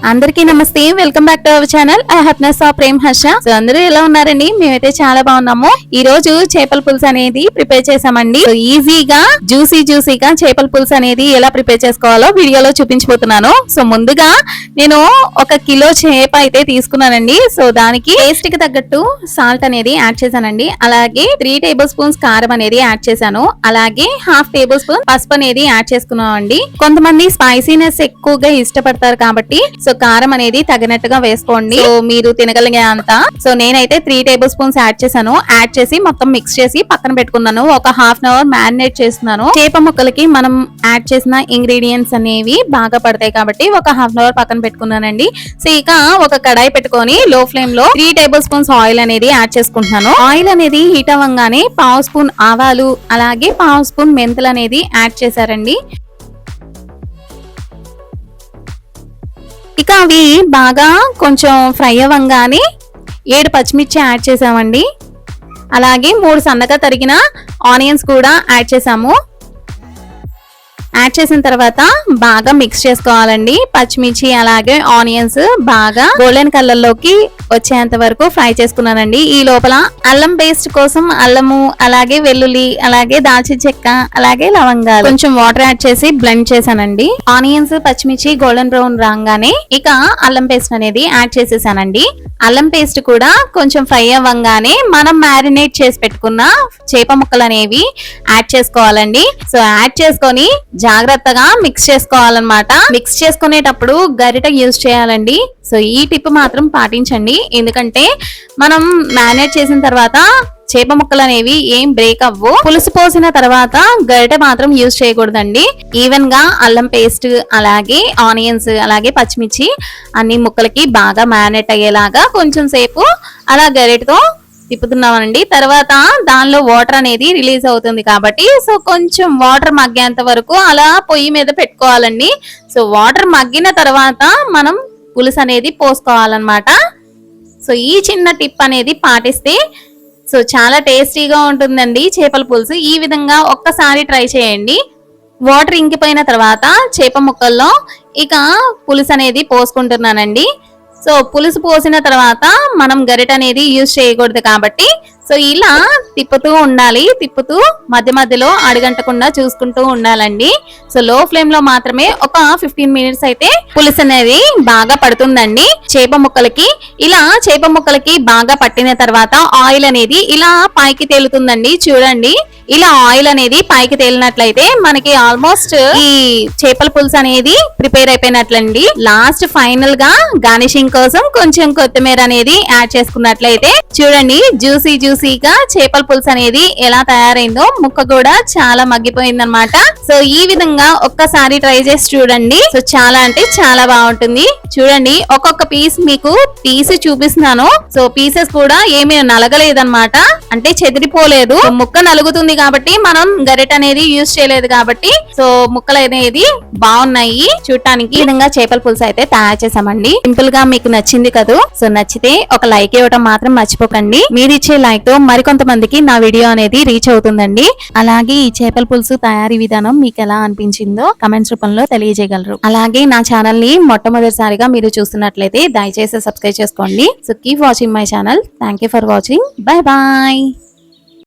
అందరికీ నమస్తే, welcome back to our channel happiness of Prem Harsha. So అందరూ ఎలా ఉన్నారండి? మేమైతే చాలా బాగున్నాము. ఈ రోజు చేపల పులుసు అనేది ప్రిపేర్ చేసామండి. సో ఈజీగా జ్యూసీగా చేపల పులుసు అనేది ఎలా ప్రిపేర్ చేసుకోవాలో వీడియోలో చూపించబోతున్నాను. సో ముందుగా నేను 1 కిలో చేప అయితే తీసుకున్నానండి. సో దానికి టేస్ట్ కి తగ్గట్టు సాల్ట్ అనేది యాడ్ చేశానండి. అలాగే 3 టేబుల్ స్పూన్స్ కారం అనేది యాడ్ చేశాను. అలాగే 1/2 టేబుల్ స్పూన్ పసుపు అనేది యాడ్ చేసుకున్నామండి. కొంతమంది స్పైసీనెస్ ఎక్కువగా ఇష్టపడతారు కాబట్టి సో కారం అనేది తగినట్టుగా వేసుకోండి. సో మీరు తినగలిగే అంత. సో నేనైతే 3 టేబుల్ స్పూన్స్ యాడ్ చేశాను. యాడ్ చేసి మొత్తం మిక్స్ చేసి పక్కన పెట్టుకున్నాను. ఒక హాఫ్ అన్ అవర్ మ్యారినేట్ చేస్తున్నాను. చేప ముక్కలకి మనం యాడ్ చేసిన ఇంగ్రీడియంట్స్ అనేవి బాగా పడతాయి కాబట్టి ఒక హాఫ్ అన్ అవర్ పక్కన పెట్టుకున్నానండి. సో ఇక ఒక కడాయి పెట్టుకొని లో ఫ్లేమ్ లో 3 టేబుల్ స్పూన్స్ ఆయిల్ అనేది యాడ్ చేసుకుంటున్నాను. ఆయిల్ అనేది హీట్ అవ్వగానే 1/2 స్పూన్ ఆవాలు అలాగే 1/2 స్పూన్ మెంతులు అనేది యాడ్ చేశారండి. ఇక అవి బాగా కొంచెం ఫ్రై అవ్వగానే 7 పచ్చిమిర్చి యాడ్ చేసామండి. అలాగే 3 సన్నగా తరిగిన ఆనియన్స్ కూడా యాడ్ చేసాము. యాడ్ చేసిన తర్వాత బాగా మిక్స్ చేసుకోవాలండి. పచ్చిమిర్చి అలాగే ఆనియన్స్ బాగా గోల్డెన్ కలర్ లోకి వచ్చేంత వరకు ఫ్రై చేసుకున్నానండి. ఈ లోపల అల్లం పేస్ట్ కోసం అల్లము అలాగే వెల్లుల్లి అలాగే దాల్చిన చెక్క అలాగే లవంగాలు కొంచెం వాటర్ యాడ్ చేసి బ్లెండ్ చేశానండి. ఆనియన్స్ పచ్చిమిర్చి గోల్డెన్ బ్రౌన్ రాగానే ఇక అల్లం పేస్ట్ అనేది యాడ్ చేసేసానండి. అల్లం పేస్ట్ కూడా కొంచెం ఫ్రై అవ్వగానే మనం మ్యారినేట్ చేసి పెట్టుకున్న చేప ముక్కలు అనేవి యాడ్ చేసుకోవాలండి. సో యాడ్ చేసుకొని జాగ్రత్తగా మిక్స్ చేసుకోవాలన్నమాట. మిక్స్ చేసుకునేటప్పుడు గరిట యూజ్ చేయాలండి. సో ఈ టిప్ మాత్రం పాటించండి. ఎందుకంటే మనం మ్యారినేట్ చేసిన తర్వాత చేప ముక్కలు అనేవి ఏం బ్రేక్ అవ్వు. పులుసు పోసిన తర్వాత గరిటె మాత్రం యూజ్ చేయకూడదండి. ఈవెన్ గా అల్లం పేస్ట్ అలాగే ఆనియన్స్ అలాగే పచ్చిమిర్చి అన్ని ముక్కలకి బాగా మ్యారినేట్ అయ్యేలాగా కొంచెం సేపు అలా గరిటెతో తిప్పుతున్నామండి. తర్వాత దానిలో వాటర్ అనేది రిలీజ్ అవుతుంది కాబట్టి సో కొంచెం వాటర్ మగ్గేంత వరకు అలా పొయ్యి మీద పెట్టుకోవాలండి. సో వాటర్ మగ్గిన తర్వాత మనం పులుసు అనేది పోసుకోవాలన్నమాట. సో ఈ చిన్న టిప్ అనేది పాటిస్తే సో చాలా టేస్టీగా ఉంటుందండి చేపల పులుసు. ఈ విధంగా ఒక్కసారి ట్రై చేయండి. వాటర్ ఇంకిపోయిన తర్వాత చేప ముక్కల్లో ఇక పులుసు అనేది పోసుకుంటున్నానండి. సో పులుసు పోసిన తర్వాత మనం గరిట అనేది యూజ్ చేయకూడదు కాబట్టి సో ఇలా తిప్పుతూ ఉండాలి. తిప్పుతూ మధ్య మధ్యలో అడుగంటకుండా చూసుకుంటూ ఉండాలండి. సో లో ఫ్లేమ్ లో మాత్రమే ఒక 15 మినిట్స్ అయితే పులుసు అనేది బాగా పడుతుందండి చేప ముక్కలకి. ఇలా చేప ముక్కలకి బాగా పట్టిన తర్వాత ఆయిల్ అనేది ఇలా పైకి తేలుతుందండి. చూడండి, ఇలా ఆయిల్ అనేది పైకి తేలినట్లయితే మనకి ఆల్మోస్ట్ ఈ చేపల పులుసు అనేది ప్రిపేర్ అయిపోయినట్లండి. లాస్ట్ ఫైనల్ గా గార్నిషింగ్ కోసం కొంచెం కొత్తిమీర అనేది యాడ్ చేసుకున్నట్లయితే చూడండి జ్యూసీగా చేపల పులుసు అనేది ఎలా తయారైందో. ముక్క కూడా చాలా మగ్గిపోయిందన్నమాట. సో ఈ విధంగా ఒక్కసారి ట్రై చేసి చూడండి. సో చాలా అంటే చాలా బాగుంటుంది. చూడండి, ఒక్కొక్క పీస్ మీకు తీసి చూపిస్తున్నాను. సో పీసెస్ కూడా ఏమీ నలగలేదన్నమాట, అంటే చెదిరిపోలేదు. ముక్క నలుగుతుంది కాబట్టి మనం గరిట అనేది యూజ్ చేయలేదు కాబట్టి సో ముక్కలు అనేది బాగున్నాయి చూడటానికి. ఈ విధంగా చేపల పులుసు అయితే తయారు చేసామండి. సింపుల్ గా మీకు నచ్చింది కదా? సో నచ్చితే ఒక లైక్ ఇవ్వడం మాత్రం మర్చిపోకండి. మీరు ఇచ్చే లైక్ తో మరికొంతమందికి నా వీడియో అనేది రీచ్ అవుతుందండి. అలాగే ఈ చేపల పులుసు తయారీ విధానం మీకు ఎలా అనిపించిందో కమెంట్స్ రూపంలో తెలియజేయగలరు. అలాగే నా ఛానల్ ని మొట్టమొదటిసారిగా మీరు చూస్తున్నట్లయితే దయచేసి సబ్స్క్రైబ్ చేసుకోండి. So keep watching my channel. Thank you for watching. Bye bye.